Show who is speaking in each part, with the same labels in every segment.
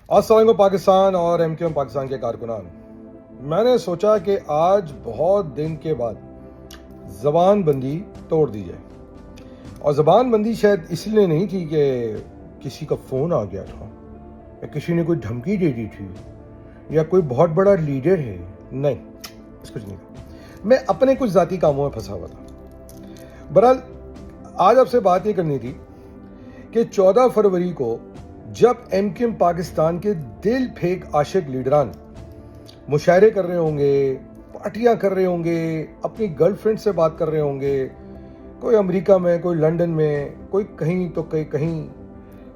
Speaker 1: السلام علیکم پاکستان اور ایم کیو ایم پاکستان کے کارکنان. میں نے سوچا کہ آج بہت دن کے بعد زبان بندی توڑ دی جائے. اور زبان بندی شاید اس لیے نہیں تھی کہ کسی کا فون آ گیا تھا یا کسی نے کوئی دھمکی دے دی تھی یا کوئی بہت بڑا لیڈر ہے. نہیں، اس کچھ نہیں تھا. میں اپنے کچھ ذاتی کاموں میں پھنسا ہوا تھا. بہرحال آج آپ سے بات یہ کرنی تھی کہ 14 فروری کو جب ایم کیو ایم پاکستان کے دل پھینک عاشق لیڈران مشاعرے کر رہے ہوں گے، پارٹیاں کر رہے ہوں گے، اپنی گرل فرینڈ سے بات کر رہے ہوں گے، کوئی امریکہ میں، کوئی لنڈن میں، کوئی کہیں تو کہیں،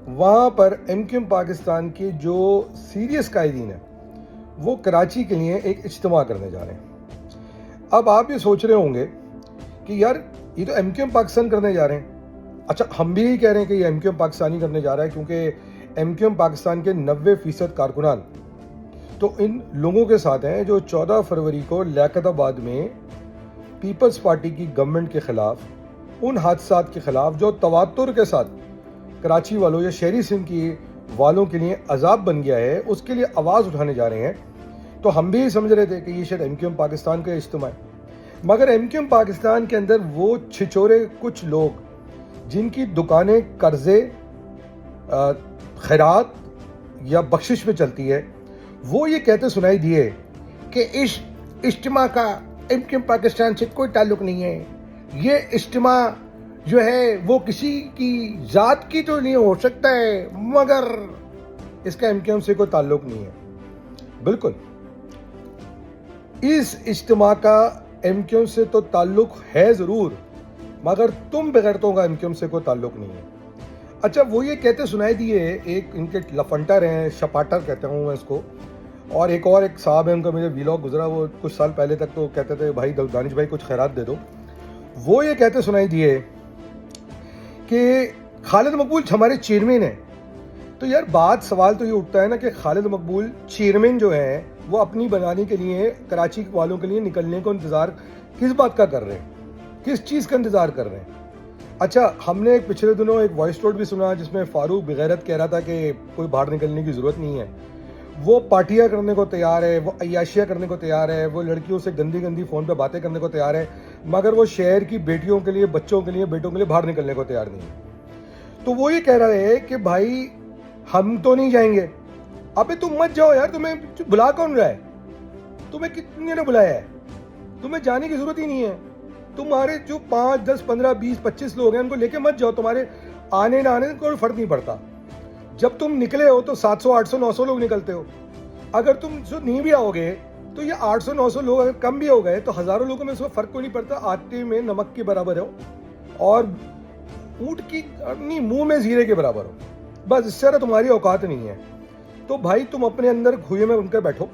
Speaker 1: وہاں پر ایم کیو ایم پاکستان کے جو سیریس قائدین ہیں وہ کراچی کے لیے ایک اجتماع کرنے جا رہے ہیں. اب آپ یہ سوچ رہے ہوں گے کہ یار یہ تو ایم کیو ایم پاکستان کرنے جا رہے ہیں. اچھا، ہم بھی کہہ رہے ہیں کہ یہ ایم کیو ایم پاکستانی کرنے جا رہا ہے کیونکہ ایم کیو ایم پاکستان کے 90% کارکنان تو ان لوگوں کے ساتھ ہیں جو 14 فروری کو لیاقت آباد میں پیپلز پارٹی کی گورنمنٹ کے خلاف، ان حادثات کے خلاف جو تواتر کے ساتھ کراچی والوں یا شہری سندھ کی والوں کے لیے عذاب بن گیا ہے، اس کے لیے آواز اٹھانے جا رہے ہیں. تو ہم بھی سمجھ رہے تھے کہ یہ شاید ایم کیو ایم پاکستان کا اجتماع ہے. مگر ایم کیو ایم پاکستان کے اندر وہ چھچورے کچھ لوگ جن کی دکانیں قرضے، خیرات یا بخشش میں چلتی ہے، وہ یہ کہتے سنائی دیے کہ اس اجتماع کا ایم کیو ایم پاکستان سے کوئی تعلق نہیں ہے. یہ اجتماع جو ہے وہ کسی کی ذات کی تو نہیں ہو سکتا ہے مگر اس کا ایم کیو ایم سے کوئی تعلق نہیں ہے. بالکل، اس اجتماع کا ایم کیو ایم سے تو تعلق ہے ضرور، مگر تم بغیرتوں کا ایم کیو ایم سے کوئی تعلق نہیں ہے. اچھا، وہ یہ کہتے سنائی دیے، ایک ان کے لفنٹر ہیں، شپاٹر کہتا ہوں میں اس کو، اور ایک صاحب ہے ان کا، مجھے ویلاگ گزرا وہ کچھ سال پہلے تک، تو کہتے تھے بھائی دانش بھائی کچھ خیرات دے دو. وہ یہ کہتے سنائی دیے کہ خالد مقبول ہمارے چیئرمین ہیں. تو یار سوال تو یہ اٹھتا ہے نا کہ خالد مقبول چیئرمین جو ہیں وہ اپنی بنانے کے لیے کراچی والوں کے لیے نکلنے کو انتظار کس بات کا کر رہے ہیں، کس چیز کا انتظار کر رہے ہیں؟ اچھا، ہم نے پچھلے دنوں ایک وائس نوٹ بھی سنا جس میں فاروق بغیرت کہہ رہا تھا کہ کوئی باہر نکلنے کی ضرورت نہیں ہے، وہ پارٹیاں کرنے کو تیار ہے، وہ عیاشیاں کرنے کو تیار ہے، وہ لڑکیوں سے گندی فون پہ باتیں کرنے کو تیار ہے، مگر وہ شہر کی بیٹیوں کے لیے، بچوں کے لیے، بیٹوں کے لیے باہر نکلنے کو تیار نہیں ہے. تو وہ یہ کہہ رہے ہیں کہ بھائی ہم تو نہیں جائیں گے. ابے تم مت جاؤ یار، تمہیں بلا کون رہا ہے؟ تمہیں کتنے نے بلایا ہے؟ تمہیں جانے کی ضرورت ہی نہیں ہے. تمہارے جو 5 10 15 20 25 لوگ ہیں ان کو لے کے مت جاؤ، تمہارے آنے نہ آنے کوئی فرق نہیں پڑتا. جب تم نکلے ہو تو 700 800 900 لوگ نکلتے ہو. اگر تم نہیں بھی آؤ گے تو یہ 800 900 لوگ اگر کم بھی ہو گئے تو ہزاروں لوگوں میں اس میں فرق کوئی نہیں پڑتا. آٹے میں نمک کے برابر ہو اور اونٹ کی منہ میں زیرے کے برابر ہو، بس اس طرح تمہاری اوقات نہیں ہے. تو بھائی تم اپنے اندر کھوئے میں ان کے بیٹھو.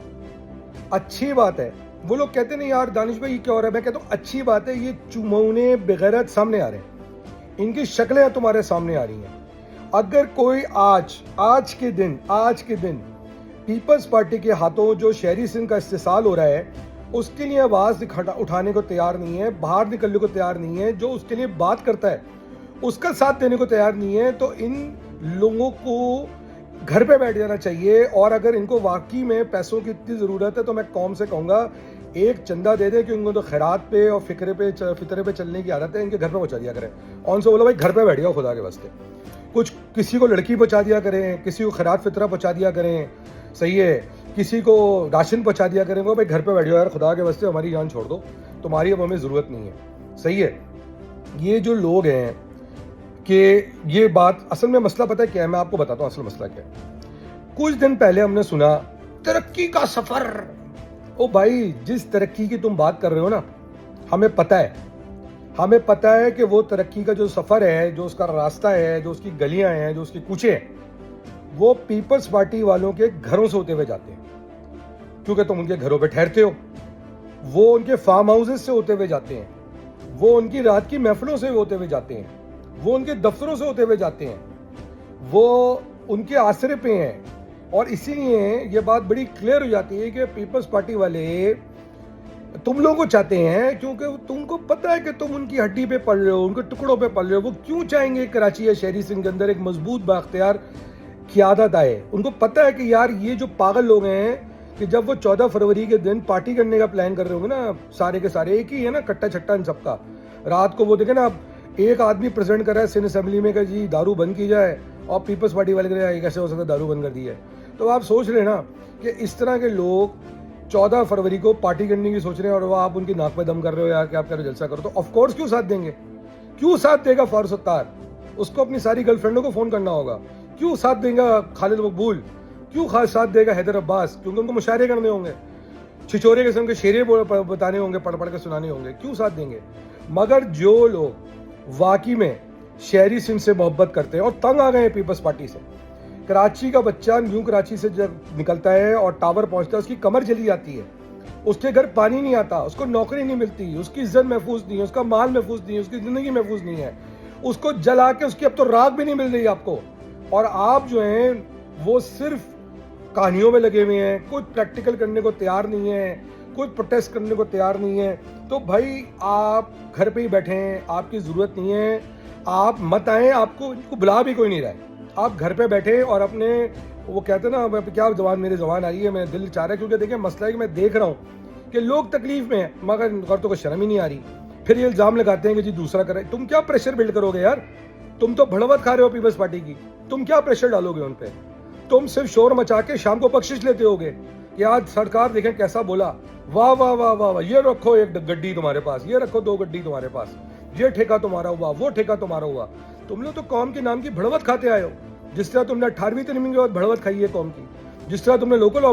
Speaker 1: اچھی بات ہے. وہ لوگ کہتے نہیں یار دانش بھائی یہ کیا ہو رہا ہے، میں کہتا ہوں اچھی بات ہے. یہ چمونے بغیرت سامنے آ رہے ہیں، ان کی شکلیں تمہارے سامنے آ رہی ہیں. اگر کوئی آج کے دن پیپلز پارٹی کے ہاتھوں جو شہری سندھ کا استحصال ہو رہا ہے اس کے لیے آواز اٹھانے کو تیار نہیں ہے، باہر نکلنے کو تیار نہیں ہے، جو اس کے لیے بات کرتا ہے اس کا ساتھ دینے کو تیار نہیں ہے، تو ان لوگوں کو گھر پہ بیٹھ جانا چاہیے. اور اگر ان کو واقعی میں پیسوں کی اتنی ضرورت ہے تو میں قوم سے کہوں گا ایک چندہ دے دیں کہ ان کو تو خیرات پہ اور فطرے پہ چلنے کی عادت ہے، ان کے گھر پہ پہنچا دیا کریں. ان سے بولو بھائی گھر پہ بیٹھ جاؤ خدا کے واسطے. کچھ کسی کو لڑکی پہنچا دیا کریں، کسی کو خیرات فطرہ پہنچا دیا کریں، صحیح ہے، کسی کو راشن پہنچا دیا کریں. وہ بھائی گھر پہ بیٹھ جاؤ یار خدا کے واسطے، ہماری جان چھوڑ دو، تمہاری اب ہمیں ضرورت نہیں ہے. صحیح ہے. یہ جو لوگ ہیں کہ یہ بات اصل میں مسئلہ پتہ ہے کیا ہے، میں آپ کو بتاتا ہوں اصل مسئلہ کیا ہے. کچھ دن پہلے ہم نے سنا ترقی کا سفر. او بھائی جس ترقی کی تم بات کر رہے ہو نا، ہمیں پتہ ہے کہ وہ ترقی کا جو سفر ہے، جو اس کا راستہ ہے، جو اس کی گلیاں ہیں، جو اس کی کوچے ہیں، وہ پیپلز پارٹی والوں کے گھروں سے ہوتے ہوئے جاتے ہیں کیونکہ تم ان کے گھروں پہ ٹھہرتے ہو. وہ ان کے فارم ہاؤسز سے ہوتے ہوئے جاتے ہیں، وہ ان کی رات کی محفلوں سے ہوتے ہوئے جاتے ہیں، وہ ان کے دفتروں سے ہوتے ہوئے جاتے ہیں، وہ ان کے آسرے پہ ہیں. اور اسی لیے یہ بات بڑی کلیئر ہو جاتی ہے کہ پیپلز پارٹی والے تم لوگوں کو چاہتے ہیں کیونکہ تم کو پتہ ہے کہ تم ان کی ہڈی پہ پل رہے ہو، ان کے ٹکڑوں پہ پل رہے ہو. وہ کیوں چاہیں گے کراچی یا شہری سندھ کے اندر ایک مضبوط بااختیار قیادت آئے. ان کو پتہ ہے کہ یار یہ جو پاگل لوگ ہیں کہ جب وہ 14 فروری کے دن پارٹی کرنے کا پلان کر رہے ہوں گے نا سارے کے سارے, ایک ہی ہے نا کٹا چھٹا ان سب کا, رات کو وہ دیکھیں نا ایک آدمی پریزنٹ کر رہا ہے سندھ اسمبلی میں کہ جی دارو بند کی جائے, اور پیپلز پارٹی والے کہہ رہے ہیں کیسے ہو سکتا ہے دارو بند کر دی ہے. تو آپ سوچ رہے ہیں نا کہ اس طرح کے لوگ 14 فروری کو پارٹی کرنے کی سوچ رہے ہیں اور وہ آپ ان کی ناک پہ دم کر رہے ہو یار کہ آپ کرو جلسہ کرو, تو آف کورس کیوں ساتھ دیں گے, کیوں ساتھ دے گا فاروق ستار, اس کو اپنی ساری گرل فرینڈوں کو فون کرنا ہوگا, کیوں ساتھ دیں گا خالد مقبول, کیوں ساتھ دے گا حیدر عباس, کیونکہ ان کو مشاعرے کرنے ہوں گے, چھچورے قسم کے شعرے بتانے ہوں گے, پڑھ کے سنانے ہوں گے, کیوں ساتھ دیں گے. مگر جو لوگ واقعی میں شہری سندھ سے محبت کرتے ہیں اور تنگ آ گئے ہیں پیپلز پارٹی سے, کراچی کا بچہ نیو کراچی سے جب نکلتا ہے اور ٹاور پہنچتا ہے اس کی کمر جلی جاتی ہے, اس کے گھر پانی نہیں آتا, اس کو نوکری نہیں ملتی, اس کی عزت محفوظ نہیں ہے, اس کا مال محفوظ نہیں ہے, اس کی زندگی محفوظ نہیں ہے, اس کو جلا کے اس کی اب تو راکھ بھی نہیں مل رہی آپ کو, اور آپ جو ہیں وہ صرف کہانیوں میں لگے ہوئے ہیں, کچھ پریکٹیکل کرنے کو تیار نہیں ہے, کچھ پروٹیسٹ کرنے کو تیار نہیں ہے. تو بھائی آپ گھر پہ ہی بیٹھے ہیں, آپ کی ضرورت نہیں ہے, آپ مت آئیں, آپ کو ان کو بلا بھی کوئی نہیں رہا ہے, آپ گھر پہ بیٹھے اور اپنے وہ کہتے ہیں نا کیا زبان میرے زبان آ رہی ہے, میرا دل چاہ رہا ہے, کیونکہ دیکھیں مسئلہ ہے کہ میں دیکھ رہا ہوں کہ لوگ تکلیف میں ہیں مگر عورتوں کو شرم ہی نہیں آ رہی, پھر یہ الزام لگاتے ہیں کہ جی دوسرا کرے. تم کیا پریشر بلڈ کرو گے یار, تم تو بھڑوت کھا رہے ہو پیپلز پارٹی کی, تم کیا پریشر ڈالو گے ان پہ, تم صرف شور مچا کے شام کو بخشش لیتے ہوگے کہ آج سرکار دیکھیں کیسا بولا, واہ واہ واہ واہ واہ, یہ رکھو ایک گڈی تمہارے پاس, یہ رکھو 2 گڈی تمہارے پاس, یہ ٹھیکہ تمہارا ہوا, وہ ٹھیکہ تمہارا ہوا. تم لوگ تو قوم کے نام کی بھڑوت کھاتے آئے ہو, جس طرح تم نے 18ویں ترمیم کے بعد بھڑوت کھائی ہے قوم کی, جس طرح تم نے لوکل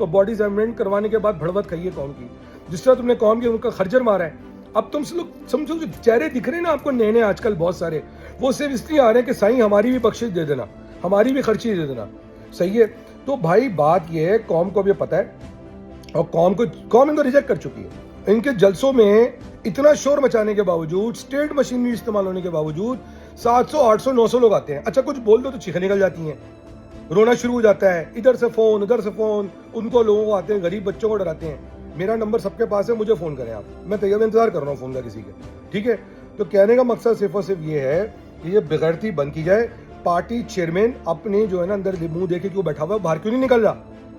Speaker 1: باڈیز امینڈمنٹ کروانے کے بعد بھڑوت کھائی ہے قوم کی, جس طرح تم نے قوم کے ان کا خرجر مارا ہے. اب تم سے لوگ سمجھو جو چہرے دکھ رہے ہیں نا آپ کو نئے آج کل بہت سارے, وہ صرف اس لیے آ رہے ہیں کہ سائیں ہماری بھی بخشش دے دینا, ہماری بھی خرچی دے دینا. صحیح ہے. تو بھائی بات یہ ہے قوم کو بھی پتہ ہے اور قوم ان کو ریجیکٹ کر چکی ہے. ان کے جلسوں میں اتنا شور مچانے کے باوجود, اسٹیٹ مشینری استعمال ہونے کے باوجود 700 800 900 لوگ آتے ہیں. اچھا کچھ بول دو تو چیخیں نکل جاتی ہیں, رونا شروع ہو جاتا ہے, ادھر سے فون ادھر سے فون, ان کو لوگوں کو آتے ہیں, غریب بچوں کو ڈراتے ہیں. میرا نمبر سب کے پاس ہے, مجھے فون کریں آپ, میں تیار انتظار کر رہا ہوں فون کا کسی کے, ٹھیک ہے. تو کہنے کا مقصد صرف اور صرف یہ ہے کہ یہ بغیرتی بند کی جائے. پارٹی چیئرمین اپنے جو ہے نا اندر منہ دیکھے کیوں بیٹھا ہوا ہے, باہر کیوں نہیں نکل رہا,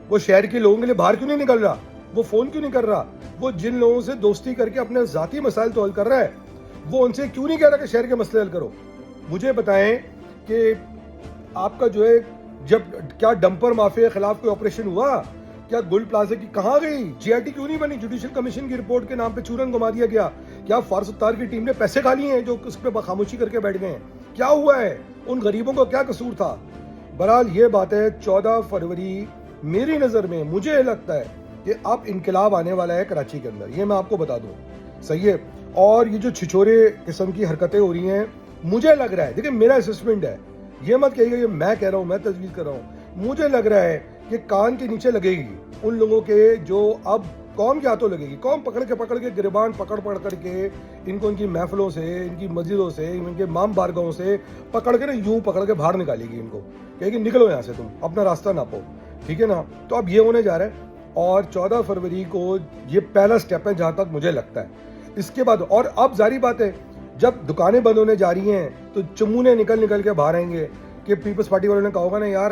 Speaker 1: وہ شہر کے لوگوں کے لیے باہر کیوں نہیں نکل رہا, وہ فون کیوں نہیں کر رہا, وہ جن لوگوں سے دوستی کر کے اپنے ذاتی مسائل تو حل کر رہا ہے وہ ان سے کیوں نہیں کہہ رہا کہ شہر کے مسئلے حل کرو. مجھے بتائیں کہ آپ کا جو ہے جب کیا ڈمپر مافیا کے خلاف کوئی آپریشن ہوا, کیا گل پلازا کی کہاں گئی, جی آئی ٹی کیوں نہیں بنی, جوڈیشل کمیشن کی رپورٹ کے نام پہ چورن گما دیا گیا, کیا فاروق ستار کی ٹیم نے پیسے کھا لیے ہیں جو اس پہ خاموشی کر کے بیٹھ گئے ہیں, کیا ہوا ہے, ان غریبوں کو کیا قصور تھا. بہرحال یہ بات ہے 14 فروری میری نظر میں مجھے لگتا ہے کہ اب انقلاب آنے والا ہے کراچی کے اندر, یہ میں آپ کو بتا دوں. صحیح ہے. اور یہ جو چھچورے قسم کی حرکتیں ہو رہی ہیں مجھے لگ رہا ہے, دیکھیں میرا اسسمنٹ ہے, یہ مت کہیے کہ میں کہہ رہا ہوں, میں تجویز کر رہا ہوں, مجھے لگ رہا ہے کہ کان کے نیچے لگے گی ان لوگوں کے جو اب قوم کے ہاتھوں لگے گی. قوم پکڑ کے گریبان پکڑ کر کے ان کو ان کی محفلوں سے, ان کی مسجدوں سے, ان کے مام بارگاہوں سے پکڑ کے نا یوں پکڑ کے باہر نکالے گی ان کو, کہے گی نکلو یہاں سے, تم اپنا راستہ ناپو, ٹھیک ہے نا. تو اب یہ ہونے جا رہا ہے اور 14 فروری کو یہ پہلا سٹیپ ہے جہاں تک مجھے لگتا ہے. اس کے بعد اور اب ظاہری بات ہے جب دکانیں بند ہونے جا رہی ہیں تو چمونے نکل کے باہر آئیں گے کہ پیپلز پارٹی والوں نے کہا ہوگا نا یار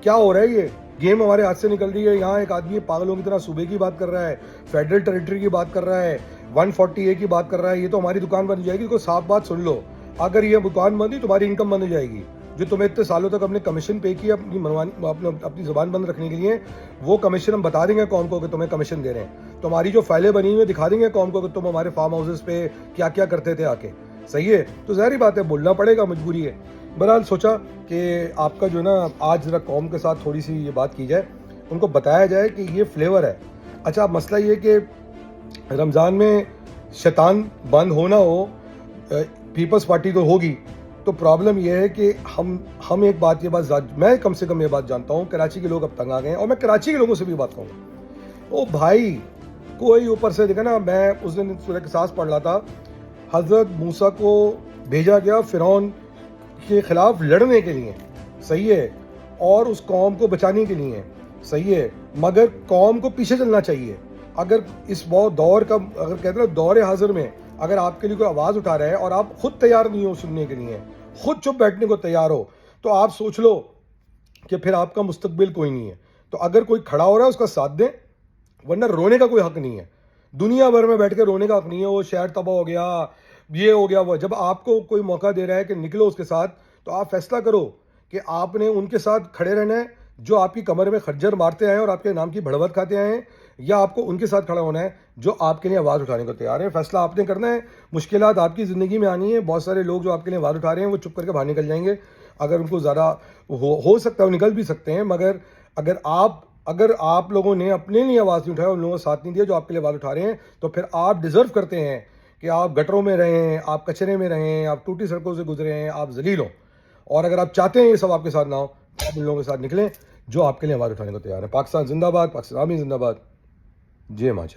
Speaker 1: کیا ہو رہا ہے, یہ گیم ہمارے ہاتھ سے نکل رہی ہے. یہاں ایک آدمی پاگلوں کی طرح صوبے کی بات کر رہا ہے, فیڈرل ٹیریٹری کی بات کر رہا ہے, 140A کی بات کر رہا ہے, یہ تو ہماری دکان بند ہو جائے گی. کوئی صاف بات سن لو, اگر یہ دکان بند ہوئی تمہاری انکم بند ہو جائے گی. جو تمہیں اتنے سالوں تک اپنے کمیشن پے کیا اپنی زبان بند رکھنے کے لیے, وہ کمیشن ہم بتا دیں گے قوم کو کہ تمہیں کمیشن دے رہے ہیں. تمہاری جو فائلیں بنی ہوئی دکھا دیں گے قوم کو کہ تم ہمارے فارم ہاؤسز پہ کیا کیا کرتے تھے آ کے. صحیح ہے. تو ظاہری بات ہے بولنا پڑے گا, مجبوری ہے. بہرحال سوچا کہ آپ کا جو نا آج ذرا قوم کے ساتھ تھوڑی سی یہ بات کی جائے, ان کو بتایا جائے کہ یہ فلیور ہے. اچھا مسئلہ یہ کہ رمضان میں شیطان بند ہونا ہو, پیپلز پارٹی تو ہوگی, تو پرابلم یہ ہے کہ ہم ایک بات میں کم سے کم یہ بات جانتا ہوں, کراچی کے لوگ اب تنگ آ گئے ہیں, اور میں کراچی کے لوگوں سے بھی بات کہوں گا. او بھائی کوئی اوپر سے دیکھا نا, میں اس دن سورہ قصاص پڑھ رہا تھا, حضرت موسیٰ کو بھیجا گیا فرعون کے خلاف لڑنے کے لیے, صحیح ہے, اور اس قوم کو بچانے کے لیے, صحیح ہے, مگر قوم کو پیچھے چلنا چاہیے. اگر اس بہت دور کا اگر کہتے ہیں دور حاضر میں اگر آپ کے لیے کوئی آواز اٹھا رہا ہے اور آپ خود تیار نہیں ہو سننے کے لیے, خود چپ بیٹھنے کو تیار ہو, تو آپ سوچ لو کہ پھر آپ کا مستقبل کوئی نہیں ہے. تو اگر کوئی کھڑا ہو رہا ہے اس کا ساتھ دیں, ورنہ رونے کا کوئی حق نہیں ہے. دنیا بھر میں بیٹھ کے رونے کا حق نہیں ہے, وہ شہر تباہ ہو گیا, یہ ہو گیا, وہ. جب آپ کو کوئی موقع دے رہا ہے کہ نکلو اس کے ساتھ, تو آپ فیصلہ کرو کہ آپ نے ان کے ساتھ کھڑے رہنا ہے جو آپ کی کمر میں خنجر مارتے آئے ہیں اور آپ کے نام کی بڑھوت کھاتے آئے ہیں, یا آپ کو ان کے ساتھ کھڑا ہونا ہے جو آپ کے لیے آواز اٹھانے کو تیار ہے. فیصلہ آپ نے کرنا ہے. مشکلات آپ کی زندگی میں آنی ہے. بہت سارے لوگ جو آپ کے لیے آواز اٹھا رہے ہیں وہ چپ کر کے باہر نکل جائیں گے, اگر ان کو زیادہ ہو سکتا ہے وہ نکل بھی سکتے ہیں. مگر اگر آپ لوگوں نے اپنے لیے آواز نہیں اٹھایا, ان لوگوں کو ساتھ نہیں دیا جو آپ کے لیے آواز اٹھا رہے ہیں, تو پھر آپ ڈیزرو کرتے ہیں کہ آپ گٹروں میں رہیں, آپ کچرے میں رہیں, آپ ٹوٹی سڑکوں سے گزرے ہیں, آپ ذلیل ہوں. اور اگر آپ چاہتے ہیں یہ سب آپ کے ساتھ نہ ہو, تو آپ ان لوگوں کے ساتھ نکلیں جو آپ کے لیے آواز اٹھانے کو تیار ہے. پاکستان زندہ باد, پاکستان آرمی زندہ باد. جے ماجد.